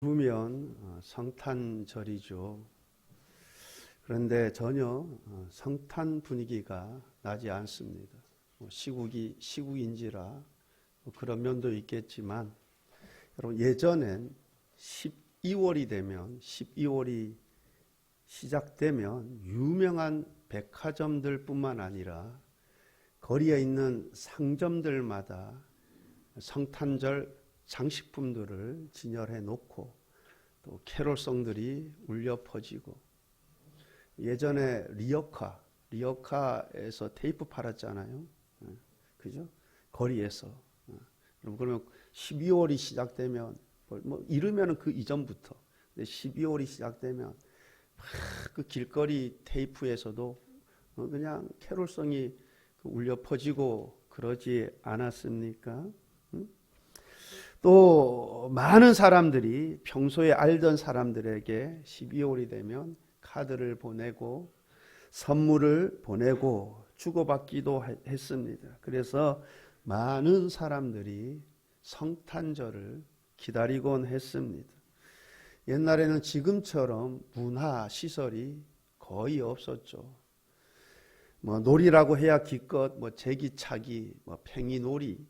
부면 성탄절이죠. 그런데 전혀 성탄 분위기가 나지 않습니다. 시국인지라 그런 면도 있겠지만, 여러분, 예전엔 12월이 되면 12월이 시작되면 유명한 백화점들뿐만 아니라 거리에 있는 상점들마다 성탄절 장식품들을 진열해 놓고 또 캐롤송들이 울려 퍼지고, 예전에 리어카에서 테이프 팔았잖아요. 그죠? 거리에서. 그러면 12월이 시작되면 이르면은 그 이전부터, 12월이 시작되면 그 길거리 테이프에서도 그냥 캐롤송이 울려 퍼지고 그러지 않았습니까? 또 많은 사람들이 평소에 알던 사람들에게 12월이 되면 카드를 보내고 선물을 보내고 주고받기도 했습니다. 그래서 많은 사람들이 성탄절을 기다리곤 했습니다. 옛날에는 지금처럼 문화 시설이 거의 없었죠. 놀이라고 해야 기껏 제기차기, 팽이놀이,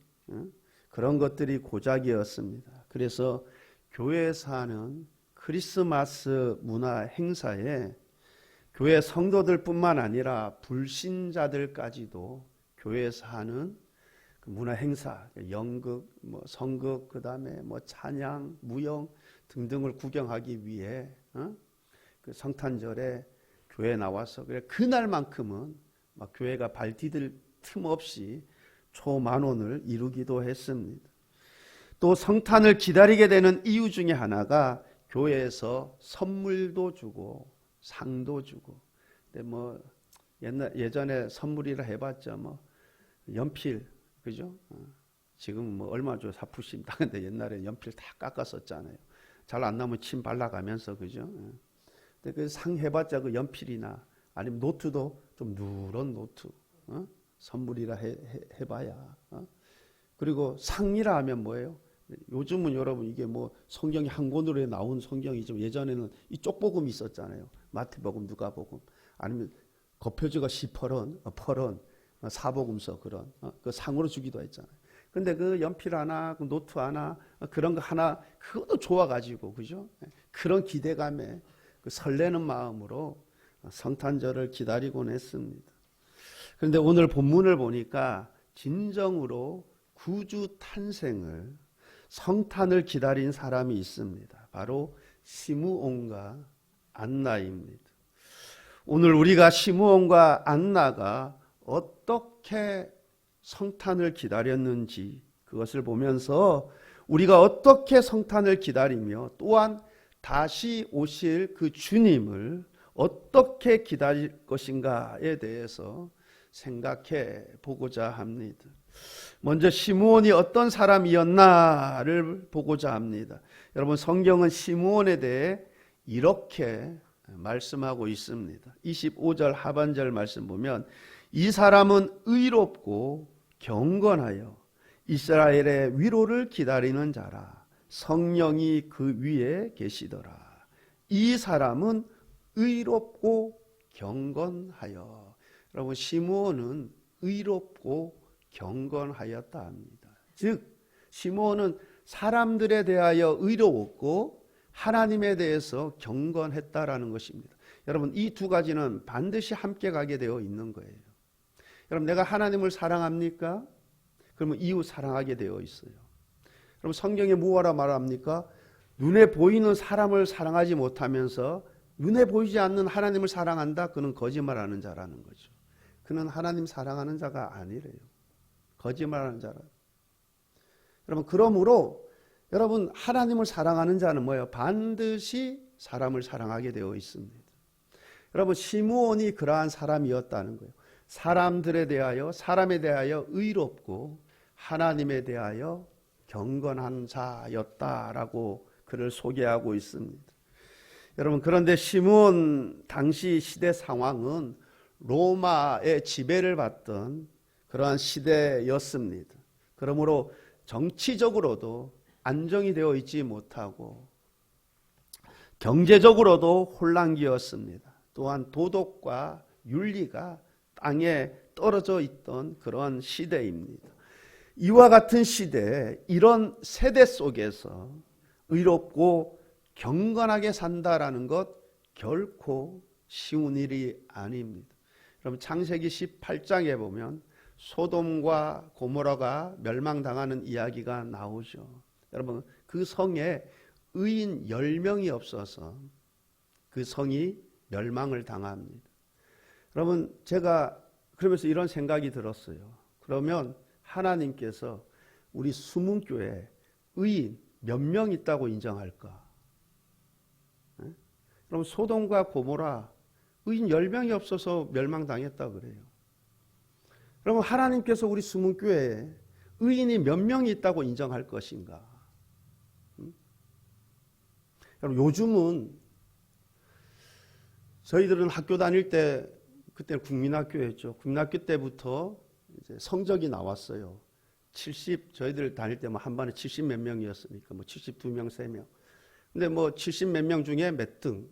그런 것들이 고작이었습니다. 그래서 교회에서 하는 크리스마스 문화 행사에 교회 성도들뿐만 아니라 불신자들까지도 교회에서 하는 그 문화 행사, 연극, 성극, 그 다음에 찬양, 무용 등등을 구경하기 위해 그 성탄절에 교회에 나와서, 그래 그날만큼은 교회가 발 디딜 틈 없이 초만원을 이루기도 했습니다. 또 성탄을 기다리게 되는 이유 중에 하나가 교회에서 선물도 주고 상도 주고. 근데 예전에 선물이라 해봤자 연필, 그죠? 지금 얼마 줘 사푸심 당근데 옛날에 연필 다 깎았었잖아요. 잘 안 나면 침 발라가면서, 그죠? 근데 그 상 해봤자 그 연필이나 아니면 노트도 좀 누런 노트, 선물이라 해봐야. 그리고 상이라 하면 뭐예요? 요즘은 여러분 이게 성경이 한 권으로 나온 성경이죠. 예전에는 이 쪽복음이 있었잖아요. 마태복음, 누가복음, 아니면 거표지가 시퍼런, 사복음서 그런 그 상으로 주기도 했잖아요. 근데 그 연필 하나, 그 노트 하나, 그런 거 하나, 그것도 좋아가지고, 그죠? 그런 기대감에 그 설레는 마음으로 성탄절을 기다리곤 했습니다. 그런데 오늘 본문을 보니까 진정으로 구주 탄생을, 성탄을 기다린 사람이 있습니다. 바로 시므온과 안나입니다. 오늘 우리가 시므온과 안나가 어떻게 성탄을 기다렸는지, 그것을 보면서 우리가 어떻게 성탄을 기다리며 또한 다시 오실 그 주님을 어떻게 기다릴 것인가에 대해서 생각해 보고자 합니다. 먼저 시므온이 어떤 사람이었나를 보고자 합니다. 여러분, 성경은 시므온에 대해 이렇게 말씀하고 있습니다. 25절 하반절 말씀 보면, 이 사람은 의롭고 경건하여 이스라엘의 위로를 기다리는 자라. 성령이 그 위에 계시더라. 이 사람은 의롭고 경건하여. 여러분, 시므온은 의롭고 경건하였다 합니다. 즉, 시므온은 사람들에 대하여 의로웠고 하나님에 대해서 경건했다라는 것입니다. 여러분, 이 두 가지는 반드시 함께 가게 되어 있는 거예요. 여러분, 내가 하나님을 사랑합니까? 그러면 이웃 사랑하게 되어 있어요. 그럼 성경에 무엇라 말합니까? 눈에 보이는 사람을 사랑하지 못하면서 눈에 보이지 않는 하나님을 사랑한다? 그는 거짓말하는 자라는 거죠. 그는 하나님 사랑하는 자가 아니래요. 거짓말하는 자라. 여러분, 그러므로 여러분, 하나님을 사랑하는 자는 뭐예요? 반드시 사람을 사랑하게 되어 있습니다. 여러분, 시므온이 그러한 사람이었다는 거예요. 사람들에 대하여, 사람에 대하여 의롭고 하나님에 대하여 경건한 자였다라고 그를 소개하고 있습니다. 여러분, 그런데 시므온 당시 시대 상황은 로마의 지배를 받던 그러한 시대였습니다. 그러므로 정치적으로도 안정이 되어 있지 못하고 경제적으로도 혼란기였습니다. 또한 도덕과 윤리가 땅에 떨어져 있던 그런 시대입니다. 이와 같은 시대에 이런 세대 속에서 의롭고 경건하게 산다라는 것 결코 쉬운 일이 아닙니다. 여러분 창세기 18장에 보면 소돔과 고모라가 멸망당하는 이야기가 나오죠. 여러분 그 성에 의인 10명이 없어서 그 성이 멸망을 당합니다. 여러분 제가 그러면서 이런 생각이 들었어요. 그러면 하나님께서 우리 수문교회에 의인 몇 명 있다고 인정할까? 그럼 소돔과 고모라 의인 10명이 없어서 멸망당했다 그래요. 그러면 하나님께서 우리 수문교회에 의인이 몇 명이 있다고 인정할 것인가? 여러분 요즘은 저희들은 학교 다닐 때 그때는 국민학교였죠. 국민학교 때부터 이제 성적이 나왔어요. 저희들 다닐 때 한 반에 70 몇 명이었으니까 72명, 3명. 근데 70 몇 명 중에 몇 등.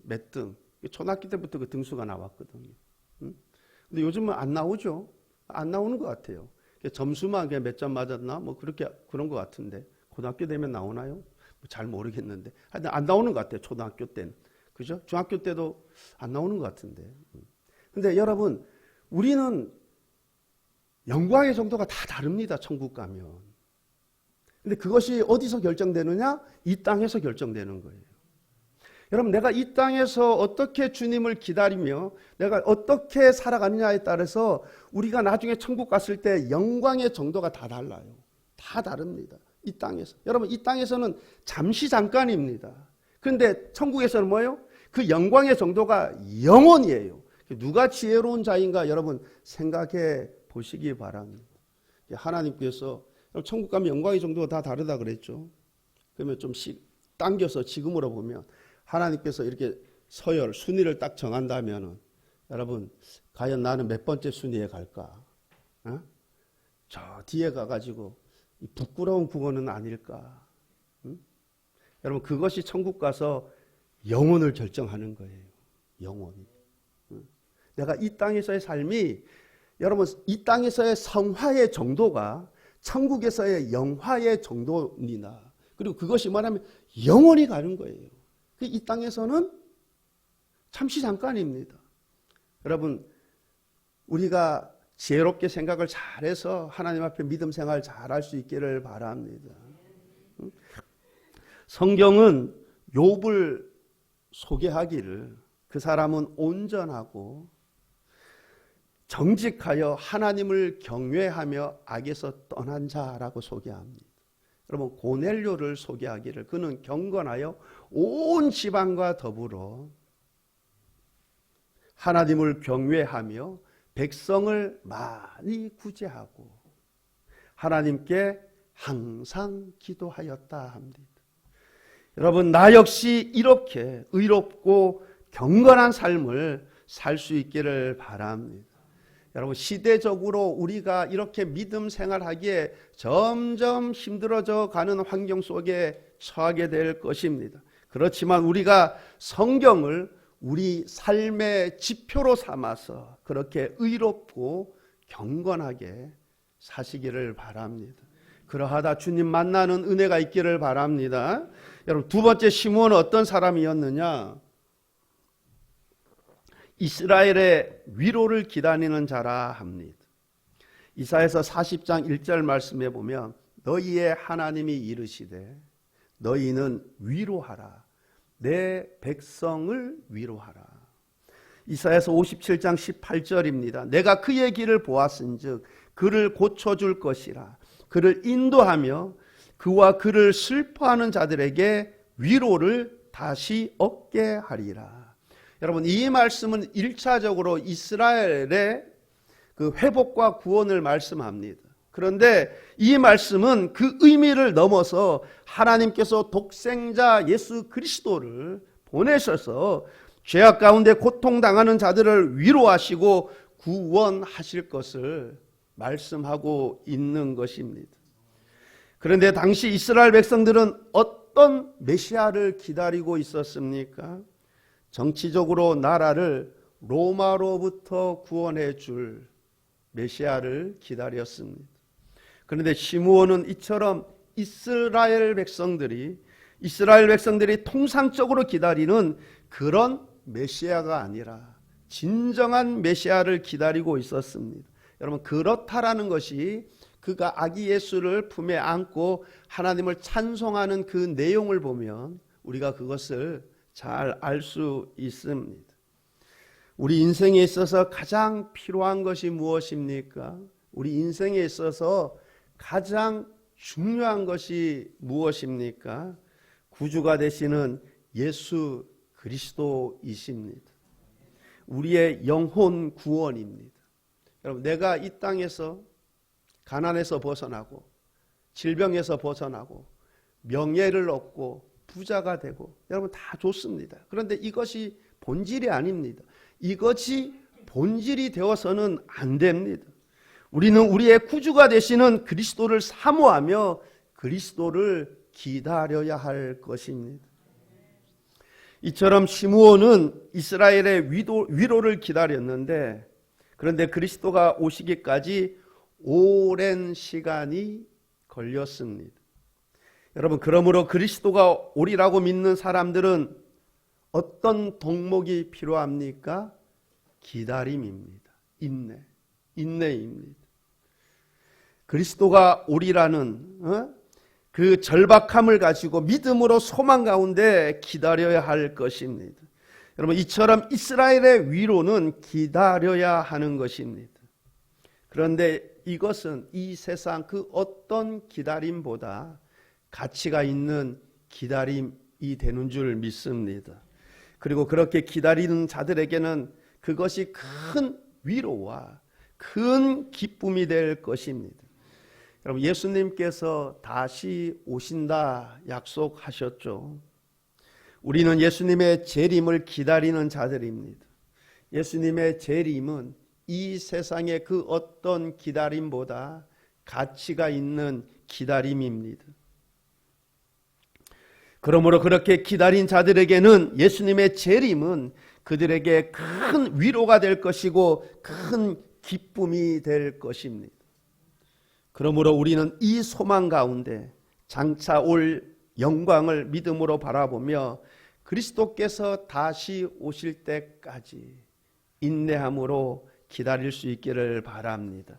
초등학교 때부터 그 등수가 나왔거든요. 근데 요즘은 안 나오죠. 안 나오는 것 같아요. 점수만 그냥 몇 점 맞았나? 그런 것 같은데. 고등학교 되면 나오나요? 잘 모르겠는데. 하여튼 안 나오는 것 같아요. 초등학교 때는. 그죠? 중학교 때도 안 나오는 것 같은데. 근데 여러분, 우리는 영광의 정도가 다 다릅니다. 천국 가면. 근데 그것이 어디서 결정되느냐? 이 땅에서 결정되는 거예요. 여러분 내가 이 땅에서 어떻게 주님을 기다리며 내가 어떻게 살아가느냐에 따라서 우리가 나중에 천국 갔을 때 영광의 정도가 다 달라요. 다 다릅니다. 이 땅에서. 여러분 이 땅에서는 잠시 잠깐입니다. 그런데 천국에서는 뭐예요? 그 영광의 정도가 영원이에요. 누가 지혜로운 자인가 여러분 생각해 보시기 바랍니다. 하나님께서 천국 가면 영광의 정도가 다 다르다 그랬죠. 그러면 좀 당겨서 지금으로 보면 하나님께서 이렇게 서열, 순위를 딱 정한다면 여러분 과연 나는 몇 번째 순위에 갈까? 저 뒤에 가가지고 부끄러운 국어는 아닐까? 여러분 그것이 천국 가서 영혼을 결정하는 거예요. 영혼이. 내가 이 땅에서의 삶이 여러분 이 땅에서의 성화의 정도가 천국에서의 영화의 정도입니다. 그리고 그것이 말하면 영원히 가는 거예요. 이 땅에서는 잠시 잠깐입니다. 여러분 우리가 지혜롭게 생각을 잘해서 하나님 앞에 믿음 생활 잘할 수 있기를 바랍니다. 성경은 욥을 소개하기를 그 사람은 온전하고 정직하여 하나님을 경외하며 악에서 떠난 자라고 소개합니다. 여러분 고넬료를 소개하기를 그는 경건하여 온 지방과 더불어 하나님을 경외하며 백성을 많이 구제하고 하나님께 항상 기도하였다 합니다. 여러분 나 역시 이렇게 의롭고 경건한 삶을 살 수 있기를 바랍니다. 여러분 시대적으로 우리가 이렇게 믿음 생활하기에 점점 힘들어져 가는 환경 속에 처하게 될 것입니다. 그렇지만 우리가 성경을 우리 삶의 지표로 삼아서 그렇게 의롭고 경건하게 사시기를 바랍니다. 그러하다 주님 만나는 은혜가 있기를 바랍니다. 여러분 두 번째 시므온은 어떤 사람이었느냐? 이스라엘의 위로를 기다리는 자라 합니다. 이사야서 40장 1절 말씀에 보면 너희의 하나님이 이르시되 너희는 위로하라. 내 백성을 위로하라. 이사야서 57장 18절입니다. 내가 그의 길을 보았은즉 그를 고쳐줄 것이라. 그를 인도하며 그와 그를 슬퍼하는 자들에게 위로를 다시 얻게 하리라. 여러분 이 말씀은 1차적으로 이스라엘의 그 회복과 구원을 말씀합니다. 그런데 이 말씀은 그 의미를 넘어서 하나님께서 독생자 예수 그리스도를 보내셔서 죄악 가운데 고통당하는 자들을 위로하시고 구원하실 것을 말씀하고 있는 것입니다. 그런데 당시 이스라엘 백성들은 어떤 메시아를 기다리고 있었습니까? 정치적으로 나라를 로마로부터 구원해 줄 메시아를 기다렸습니다. 그런데 시므온은 이처럼 이스라엘 백성들이 통상적으로 기다리는 그런 메시아가 아니라 진정한 메시아를 기다리고 있었습니다. 여러분, 그렇다라는 것이 그가 아기 예수를 품에 안고 하나님을 찬송하는 그 내용을 보면 우리가 그것을 잘 알 수 있습니다. 우리 인생에 있어서 가장 필요한 것이 무엇입니까? 우리 인생에 있어서 가장 중요한 것이 무엇입니까? 구주가 되시는 예수 그리스도이십니다. 우리의 영혼 구원입니다. 여러분, 내가 이 땅에서 가난에서 벗어나고 질병에서 벗어나고 명예를 얻고 부자가 되고 여러분 다 좋습니다. 그런데 이것이 본질이 아닙니다. 이것이 본질이 되어서는 안 됩니다. 우리는 우리의 구주가 되시는 그리스도를 사모하며 그리스도를 기다려야 할 것입니다. 이처럼 시므온은 이스라엘의 위로를 기다렸는데 그런데 그리스도가 오시기까지 오랜 시간이 걸렸습니다. 여러분, 그러므로 그리스도가 오리라고 믿는 사람들은 어떤 덕목이 필요합니까? 기다림입니다. 인내입니다. 그리스도가 오리라는 그 절박함을 가지고 믿음으로 소망 가운데 기다려야 할 것입니다. 여러분, 이처럼 이스라엘의 위로는 기다려야 하는 것입니다. 그런데 이것은 이 세상 그 어떤 기다림보다 가치가 있는 기다림이 되는 줄 믿습니다. 그리고 그렇게 기다리는 자들에게는 그것이 큰 위로와 큰 기쁨이 될 것입니다. 여러분, 예수님께서 다시 오신다 약속하셨죠. 우리는 예수님의 재림을 기다리는 자들입니다. 예수님의 재림은 이 세상의 그 어떤 기다림보다 가치가 있는 기다림입니다. 그러므로 그렇게 기다린 자들에게는 예수님의 재림은 그들에게 큰 위로가 될 것이고 큰 기쁨이 될 것입니다. 그러므로 우리는 이 소망 가운데 장차 올 영광을 믿음으로 바라보며 그리스도께서 다시 오실 때까지 인내함으로 기다릴 수 있기를 바랍니다.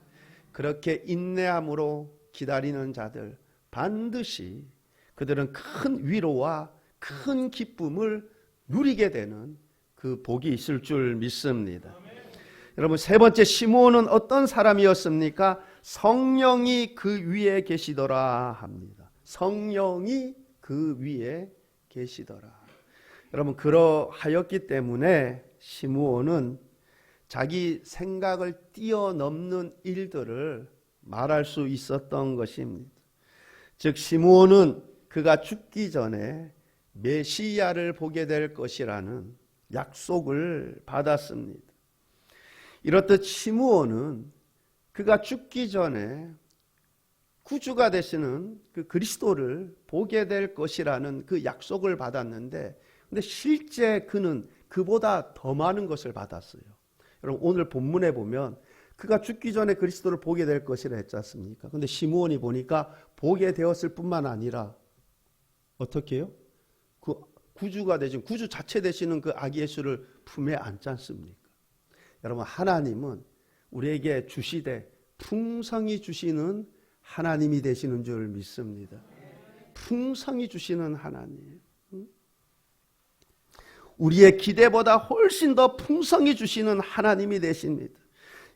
그렇게 인내함으로 기다리는 자들 반드시 그들은 큰 위로와 큰 기쁨을 누리게 되는 그 복이 있을 줄 믿습니다. 여러분, 세 번째 시므온은 어떤 사람이었습니까? 성령이 그 위에 계시더라 합니다. 성령이 그 위에 계시더라. 여러분, 그러하였기 때문에 시므온은 자기 생각을 뛰어넘는 일들을 말할 수 있었던 것입니다. 즉 시므온은 그가 죽기 전에 메시아를 보게 될 것이라는 약속을 받았습니다. 이렇듯 시므온은 그가 죽기 전에 구주가 되시는 그 그리스도를 보게 될 것이라는 그 약속을 받았는데, 근데 실제 그는 그보다 더 많은 것을 받았어요. 여러분, 오늘 본문에 보면 그가 죽기 전에 그리스도를 보게 될 것이라 했지 않습니까? 근데 시므온이 보니까 보게 되었을 뿐만 아니라 어떻게 해요? 그 구주가 되신, 구주 자체 되시는 그 아기 예수를 품에 안지 않습니까? 여러분, 하나님은 우리에게 주시되 풍성히 주시는 하나님이 되시는 줄 믿습니다. 풍성히 주시는 하나님. 우리의 기대보다 훨씬 더 풍성히 주시는 하나님이 되십니다.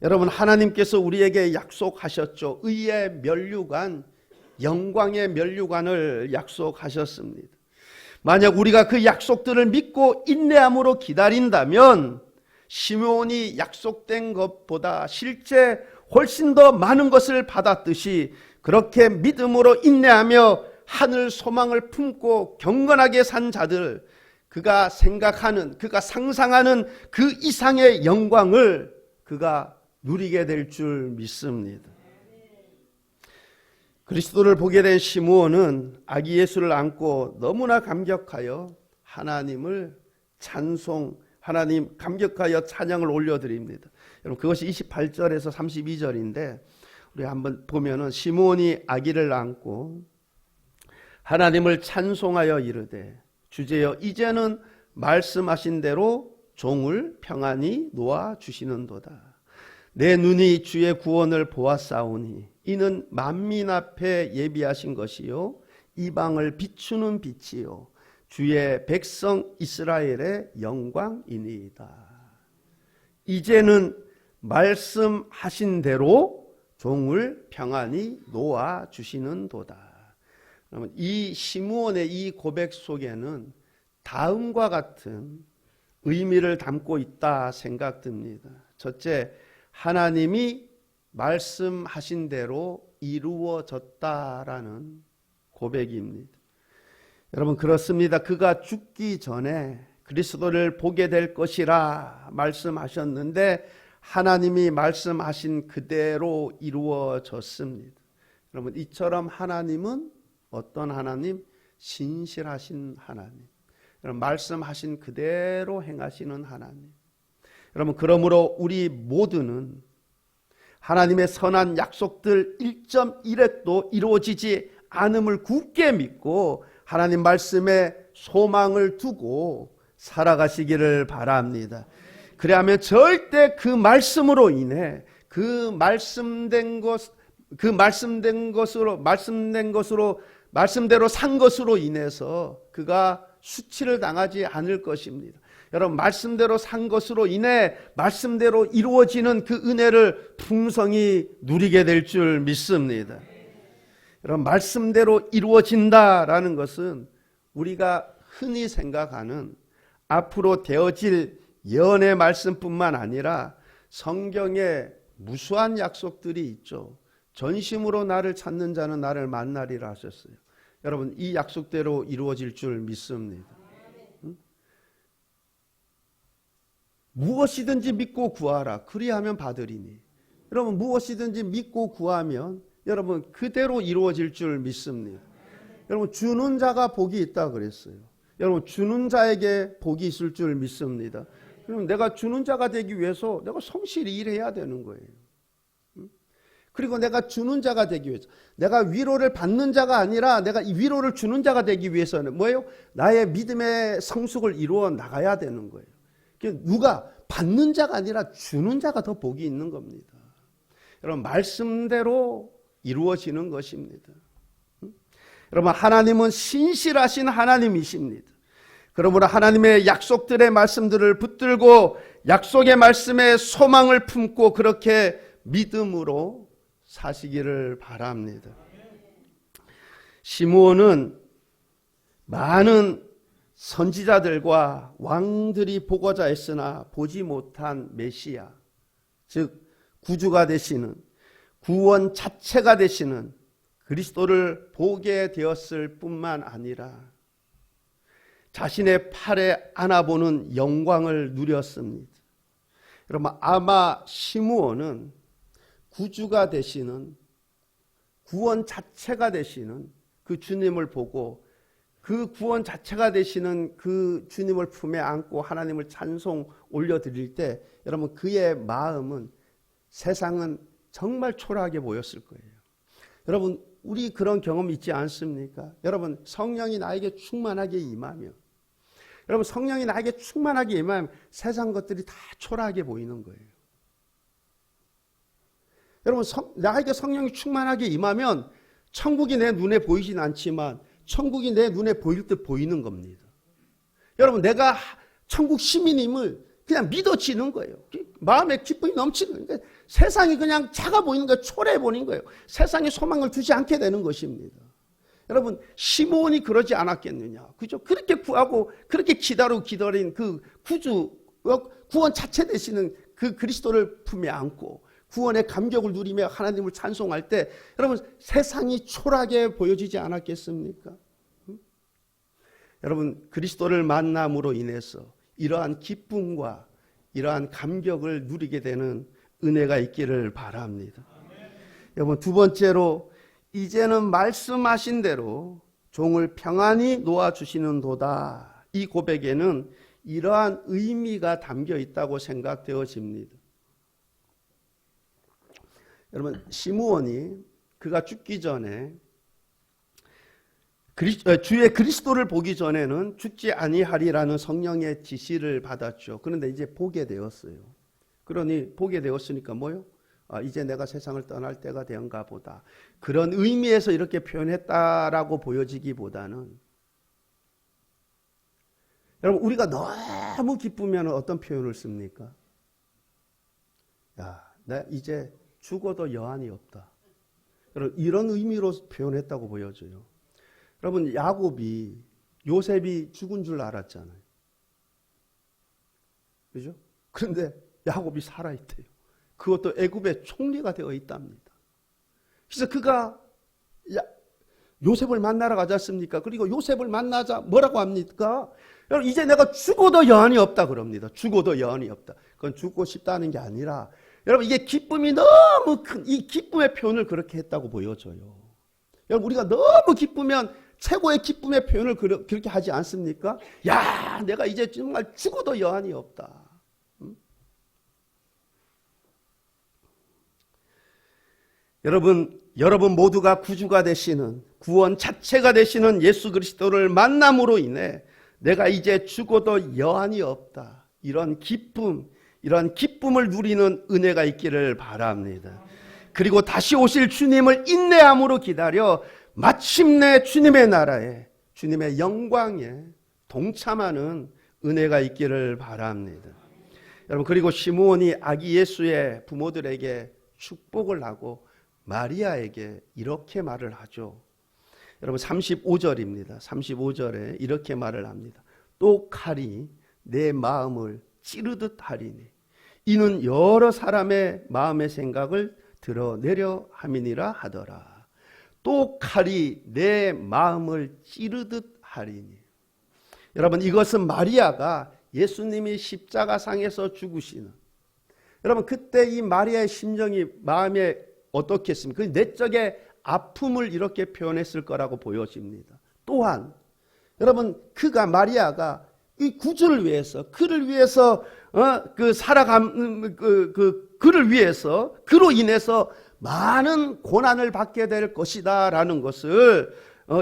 여러분, 하나님께서 우리에게 약속하셨죠. 의의 면류관, 영광의 면류관을 약속하셨습니다. 만약 우리가 그 약속들을 믿고 인내함으로 기다린다면 시므온이 약속된 것보다 실제 훨씬 더 많은 것을 받았듯이 그렇게 믿음으로 인내하며 하늘 소망을 품고 경건하게 산 자들, 그가 생각하는, 그가 상상하는 그 이상의 영광을 그가 누리게 될 줄 믿습니다. 그리스도를 보게 된 시므온은 아기 예수를 안고 너무나 감격하여 하나님을 하나님 감격하여 찬양을 올려드립니다. 여러분 그것이 28절에서 32절인데 우리 한번 보면은 시므온이 아기를 안고 하나님을 찬송하여 이르되 주제여 이제는 말씀하신 대로 종을 평안히 놓아 주시는도다. 내 눈이 주의 구원을 보았사오니 이는 만민 앞에 예비하신 것이요 이방을 비추는 빛이요 주의 백성 이스라엘의 영광이니이다. 이제는 말씀하신 대로 종을 평안히 놓아 주시는도다. 그러면 이 시므온의 이 고백 속에는 다음과 같은 의미를 담고 있다 생각됩니다. 첫째, 하나님이 말씀하신 대로 이루어졌다라는 고백입니다. 여러분 그렇습니다. 그가 죽기 전에 그리스도를 보게 될 것이라 말씀하셨는데 하나님이 말씀하신 그대로 이루어졌습니다. 여러분 이처럼 하나님은 어떤 하나님? 신실하신 하나님. 여러분 말씀하신 그대로 행하시는 하나님. 여러분 그러므로 우리 모두는 하나님의 선한 약속들 1.1획도 이루어지지 않음을 굳게 믿고 하나님 말씀에 소망을 두고 살아가시기를 바랍니다. 그래야면 절대 그 말씀으로 인해 말씀대로 산 것으로 인해서 그가 수치를 당하지 않을 것입니다. 여러분 말씀대로 산 것으로 인해 말씀대로 이루어지는 그 은혜를 풍성히 누리게 될 줄 믿습니다. 여러분 말씀대로 이루어진다라는 것은 우리가 흔히 생각하는 앞으로 되어질 예언의 말씀뿐만 아니라 성경에 무수한 약속들이 있죠. 전심으로 나를 찾는 자는 나를 만나리라 하셨어요. 여러분 이 약속대로 이루어질 줄 믿습니다. 무엇이든지 믿고 구하라. 그리하면 받으리니. 여러분 무엇이든지 믿고 구하면 여러분 그대로 이루어질 줄 믿습니다. 여러분 주는 자가 복이 있다 그랬어요. 여러분 주는 자에게 복이 있을 줄 믿습니다. 그럼 내가 주는 자가 되기 위해서 내가 성실히 일해야 되는 거예요. 그리고 내가 주는 자가 되기 위해서 내가 위로를 받는 자가 아니라 내가 이 위로를 주는 자가 되기 위해서는 뭐예요? 나의 믿음의 성숙을 이루어 나가야 되는 거예요. 누가 받는 자가 아니라 주는 자가 더 복이 있는 겁니다. 여러분 말씀대로 이루어지는 것입니다. 여러분 하나님은 신실하신 하나님이십니다. 그러므로 하나님의 약속들의 말씀들을 붙들고 약속의 말씀에 소망을 품고 그렇게 믿음으로 사시기를 바랍니다. 시므온은 많은 선지자들과 왕들이 보고자 했으나 보지 못한 메시아, 즉 구주가 되시는 구원 자체가 되시는 그리스도를 보게 되었을 뿐만 아니라 자신의 팔에 안아보는 영광을 누렸습니다. 여러분 아마 시므온은 구주가 되시는 구원 자체가 되시는 그 주님을 보고 그 구원 자체가 되시는 그 주님을 품에 안고 하나님을 찬송 올려드릴 때 여러분 그의 마음은 세상은 정말 초라하게 보였을 거예요. 여러분 우리 그런 경험 있지 않습니까? 여러분 성령이 나에게 충만하게 임하면 여러분 성령이 나에게 충만하게 임하면 세상 것들이 다 초라하게 보이는 거예요. 여러분 나에게 성령이 충만하게 임하면 천국이 내 눈에 보이진 않지만 천국이 내 눈에 보일 듯 보이는 겁니다. 여러분 내가 천국 시민임을 그냥 믿어지는 거예요. 마음에 기쁨이 넘치는 거예요. 세상이 그냥 작아 보이는 거예요. 초라해 보이는 거예요. 세상에 소망을 두지 않게 되는 것입니다. 여러분 시므온이 그러지 않았겠느냐. 그죠? 그렇게 구하고 그렇게 기다린 그 구주 구원 자체 되시는 그 그리스도를 품에 안고 구원의 감격을 누리며 하나님을 찬송할 때 여러분 세상이 초라하게 보여지지 않았겠습니까? 여러분 그리스도를 만남으로 인해서 이러한 기쁨과 이러한 감격을 누리게 되는 은혜가 있기를 바랍니다. 여러분 두 번째로 이제는 말씀하신 대로 종을 평안히 놓아주시는도다. 이 고백에는 이러한 의미가 담겨 있다고 생각되어집니다. 여러분, 시므온이 그가 죽기 전에 주의 그리스도를 보기 전에는 죽지 아니하리라는 성령의 지시를 받았죠. 그런데 이제 보게 되었어요. 그러니 보게 되었으니까 뭐요? 이제 내가 세상을 떠날 때가 되었가 보다. 그런 의미에서 이렇게 표현했다라고 보여지기보다는, 여러분, 우리가 너무 기쁘면 어떤 표현을 씁니까? 야, 나 이제 죽어도 여한이 없다. 여러분, 이런 의미로 표현했다고 보여져요. 여러분, 야곱이 요셉이 죽은 줄 알았잖아요. 그죠? 그런데 야곱이 살아있대요. 그것도 애굽의 총리가 되어 있답니다. 그래서 그가 요셉을 만나러 가지 않습니까? 그리고 요셉을 만나자 뭐라고 합니까? 여러분, 이제 내가 죽어도 여한이 없다 그럽니다. 죽어도 여한이 없다. 그건 죽고 싶다는 게 아니라, 여러분, 이게 기쁨이 너무 큰, 이 기쁨의 표현을 그렇게 했다고 보여져요. 여러분, 우리가 너무 기쁘면 최고의 기쁨의 표현을 그렇게 하지 않습니까? 야, 내가 이제 정말 죽어도 여한이 없다. 여러분 모두가 구주가 되시는, 구원 자체가 되시는 예수 그리스도를 만남으로 인해 내가 이제 죽어도 여한이 없다. 이런 기쁨을 누리는 은혜가 있기를 바랍니다. 그리고 다시 오실 주님을 인내함으로 기다려 마침내 주님의 나라에, 주님의 영광에 동참하는 은혜가 있기를 바랍니다. 여러분, 그리고 시므온이 아기 예수의 부모들에게 축복을 하고 마리아에게 이렇게 말을 하죠. 여러분, 35절입니다. 35절에 이렇게 말을 합니다. 또 칼이 내 마음을 찌르듯 하리니 이는 여러 사람의 마음의 생각을 드러내려 함이니라 하더라. 또 칼이 내 마음을 찌르듯 하리니. 여러분, 이것은 마리아가 예수님이 십자가상에서 죽으시는, 여러분, 그때 이 마리아의 심정이, 마음에 어떻겠습니까? 그 내적의 아픔을 이렇게 표현했을 거라고 보여집니다. 또한 여러분, 마리아가 이 구주를 위해서, 그를 위해서 그를 위해서, 그로 인해서 많은 고난을 받게 될 것이다라는 것을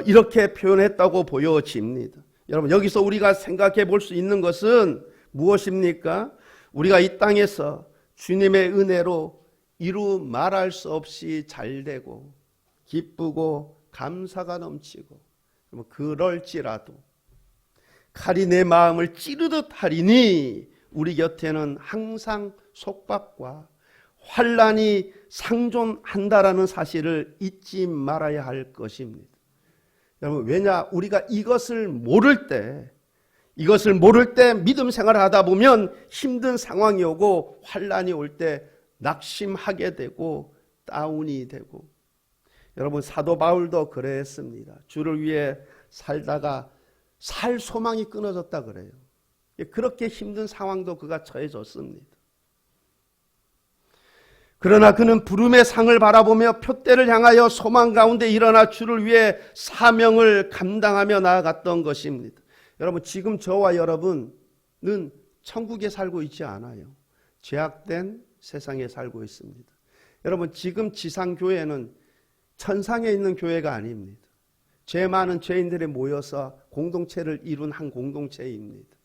이렇게 표현했다고 보여집니다. 여러분, 여기서 우리가 생각해 볼 수 있는 것은 무엇입니까? 우리가 이 땅에서 주님의 은혜로 이루 말할 수 없이 잘되고 기쁘고 감사가 넘치고, 그럴지라도 칼이 내 마음을 찌르듯 하리니 우리 곁에는 항상 속박과 환난이 상존한다라는 사실을 잊지 말아야 할 것입니다. 여러분, 왜냐? 우리가 이것을 모를 때 믿음 생활을 하다 보면 힘든 상황이 오고 환난이 올 때 낙심하게 되고 다운이 되고, 여러분, 사도 바울도 그랬습니다. 주를 위해 살다가 살 소망이 끊어졌다 그래요. 그렇게 힘든 상황도 그가 처해졌습니다. 그러나 그는 부름의 상을 바라보며 표대를 향하여 소망 가운데 일어나 주를 위해 사명을 감당하며 나아갔던 것입니다. 여러분, 지금 저와 여러분은 천국에 살고 있지 않아요. 죄악된 세상에 살고 있습니다. 여러분, 지금 지상교회는 천상에 있는 교회가 아닙니다. 죄 많은 죄인들이 모여서 공동체를 이룬 한 공동체입니다.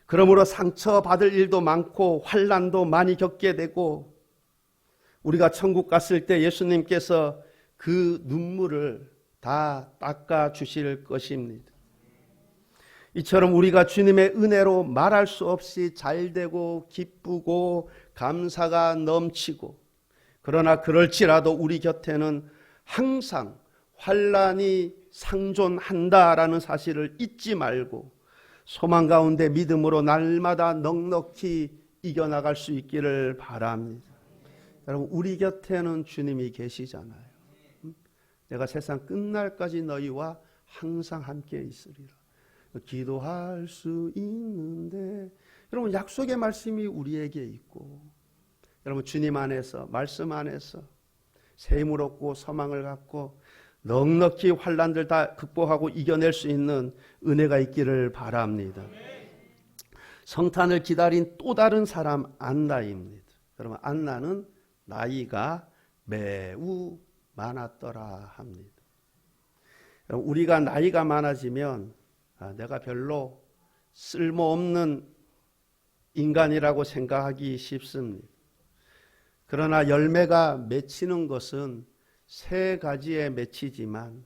그러므로 상처받을 일도 많고 환난도 많이 겪게 되고, 우리가 천국 갔을 때 예수님께서 그 눈물을 다 닦아 주실 것입니다. 이처럼 우리가 주님의 은혜로 말할 수 없이 잘되고 기쁘고 감사가 넘치고, 그러나 그럴지라도 우리 곁에는 항상 환난이 상존한다라는 사실을 잊지 말고 소망 가운데 믿음으로 날마다 넉넉히 이겨나갈 수 있기를 바랍니다. 여러분, 우리 곁에는 주님이 계시잖아요. 내가 세상 끝날까지 너희와 항상 함께 있으리라. 기도할 수 있는데, 여러분, 약속의 말씀이 우리에게 있고, 여러분, 주님 안에서, 말씀 안에서 새 힘을 얻고 소망을 갖고 넉넉히 환난들 다 극복하고 이겨낼 수 있는 은혜가 있기를 바랍니다. 성탄을 기다린 또 다른 사람 안나입니다. 그러면 안나는 나이가 매우 많았더라 합니다. 우리가 나이가 많아지면 내가 별로 쓸모없는 인간이라고 생각하기 쉽습니다. 그러나 열매가 맺히는 것은 세 가지에 맺히지만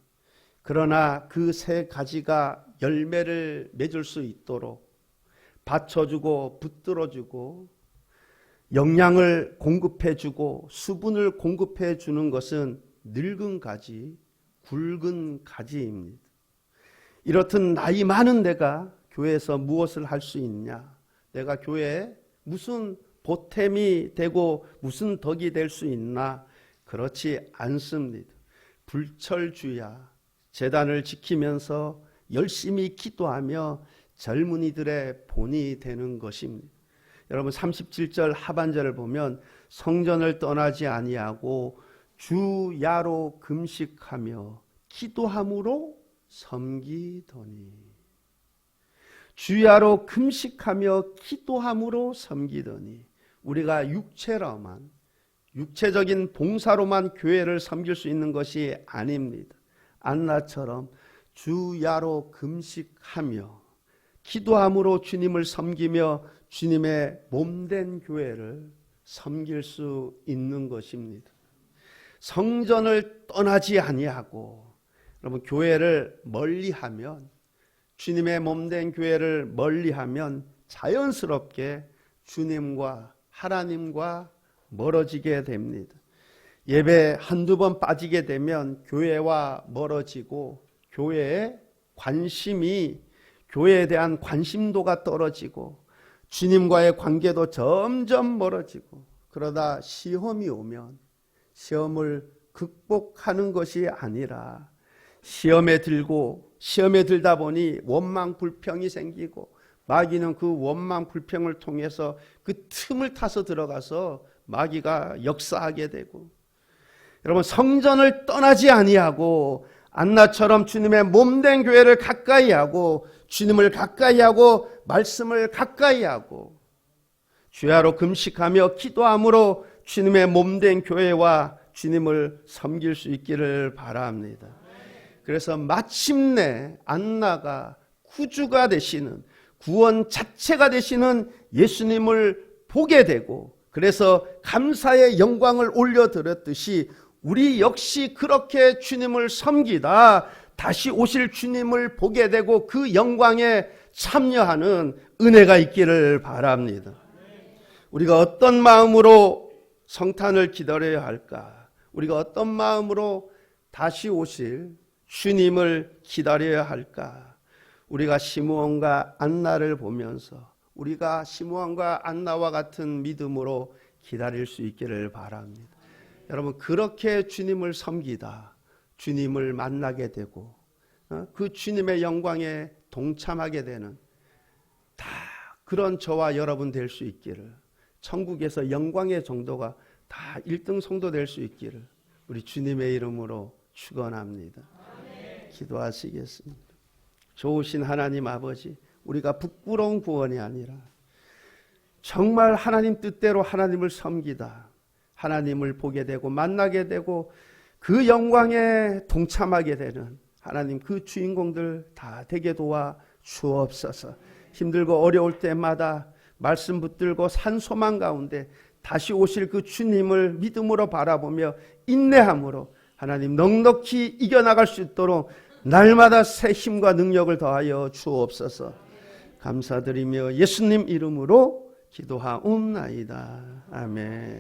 그러나 그 세 가지가 열매를 맺을 수 있도록 받쳐주고 붙들어주고 영양을 공급해주고 수분을 공급해주는 것은 늙은 가지, 굵은 가지입니다. 이렇듯 나이 많은 내가 교회에서 무엇을 할 수 있냐? 내가 교회에 무슨 보탬이 되고 무슨 덕이 될 수 있나? 그렇지 않습니다. 불철주야 제단을 지키면서 열심히 기도하며 젊은이들의 본이 되는 것입니다. 여러분 37절 하반절을 보면 성전을 떠나지 아니하고 주야로 금식하며 기도함으로 섬기더니 주야로 금식하며 기도함으로 섬기더니 우리가 육체적인 봉사로만 교회를 섬길 수 있는 것이 아닙니다. 안나처럼 주야로 금식하며 기도함으로 주님을 섬기며 주님의 몸된 교회를 섬길 수 있는 것입니다. 성전을 떠나지 아니하고 여러분 교회를 멀리하면 주님의 몸된 교회를 멀리하면 자연스럽게 주님과 하나님과 멀어지게 됩니다. 예배 한두 번 빠지게 되면 교회와 멀어지고 교회에 대한 관심도가 떨어지고 주님과의 관계도 점점 멀어지고 그러다 시험이 오면 시험을 극복하는 것이 아니라 시험에 들다 보니 원망 불평이 생기고 마귀는 그 원망 불평을 통해서 그 틈을 타서 들어가서 마귀가 역사하게 되고 여러분 성전을 떠나지 아니하고 안나처럼 주님의 몸된 교회를 가까이 하고 주님을 가까이 하고 말씀을 가까이 하고 주야로 금식하며 기도함으로 주님의 몸된 교회와 주님을 섬길 수 있기를 바랍니다. 그래서 마침내 안나가 구주가 되시는 구원 자체가 되시는 예수님을 보게 되고 그래서 감사의 영광을 올려드렸듯이 우리 역시 그렇게 주님을 섬기다 다시 오실 주님을 보게 되고 그 영광에 참여하는 은혜가 있기를 바랍니다. 우리가 어떤 마음으로 성탄을 기다려야 할까? 우리가 어떤 마음으로 다시 오실 주님을 기다려야 할까? 우리가 시므온과 안나를 보면서 우리가 시므온과 안나와 같은 믿음으로 기다릴 수 있기를 바랍니다. 여러분 그렇게 주님을 섬기다 주님을 만나게 되고 그 주님의 영광에 동참하게 되는 다 그런 저와 여러분 될 수 있기를 천국에서 영광의 정도가 다 1등 성도 될 수 있기를 우리 주님의 이름으로 축원합니다. 기도하시겠습니다. 좋으신 하나님 아버지 우리가 부끄러운 구원이 아니라 정말 하나님 뜻대로 하나님을 섬기다 하나님을 보게 되고 만나게 되고 그 영광에 동참하게 되는 하나님 그 주인공들 다 되게 도와 주옵소서. 힘들고 어려울 때마다 말씀 붙들고 산 소망 가운데 다시 오실 그 주님을 믿음으로 바라보며 인내함으로 하나님 넉넉히 이겨나갈 수 있도록 날마다 새 힘과 능력을 더하여 주옵소서. 감사드리며 예수님 이름으로 기도하옵나이다. 아멘.